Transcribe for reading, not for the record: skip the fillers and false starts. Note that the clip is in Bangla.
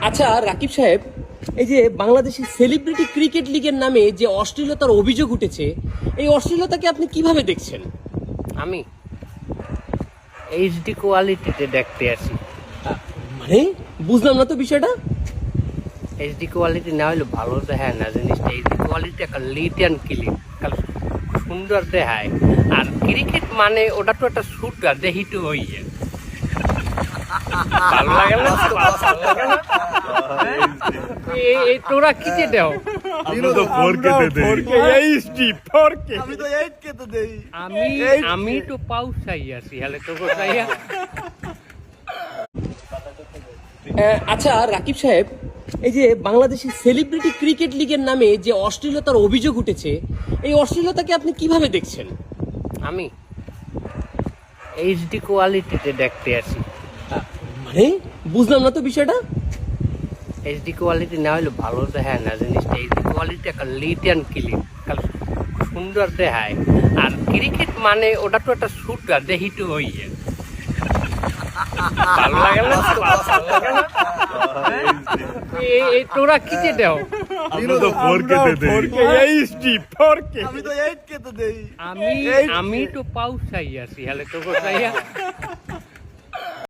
আচ্ছা রাকিব সাহেব, এই যে বাংলাদেশের সেলিব্রিটি ক্রিকেট লিগের নামে যে অশ্লীলতার অভিযোগ উঠেছে, এই অশ্লীলতাকে আপনি কিভাবে দেখছেন? আমি এইচডি কোয়ালিটিতে দেখতে আসি। মানে বুঝলাম না তো বিষয়টা। এইচডি কোয়ালিটি না হলে ভালো দেখায় না জিনিসটা। এইচডি কোয়ালিটি একটা লিট অ্যান্ড ক্লিন, সুন্দর দেখায়। আর ক্রিকেট মানে ওটা তো একটা শুটার, দেখি তো হইয়ে ভালো লাগে না? এই তোরা কি যে দেও? আমি তো পাউ চাই আছি, হলে তো চাইয়া। আচ্ছা রাকিব সাহেব, এই যে বাংলাদেশের সেলিব্রিটি ক্রিকেট লিগের নামে যে অশ্লীলতার অভিযোগ উঠেছে, এই অশ্লীলতাকে আপনি কিভাবে দেখছেন? আমি এইচডি কোয়ালিটিতে দেখতে আসি। মানে বুঝলাম না তো বিষয়টা। এইচডি কোয়ালিটি না হলে ভালো দেখায় না জিনিসটা। এইচডি কোয়ালিটি একটা লিট অ্যান্ড ক্লিন, সুন্দর দেখায়। আর ক্রিকেট মানে ওটা তো একটা শুটার, দেখি তো হইয়ে ভালো লাগে না? এই তোরা কি যে দেও? আমি তো পাউ চাই আছি, হলে তো চাইয়া।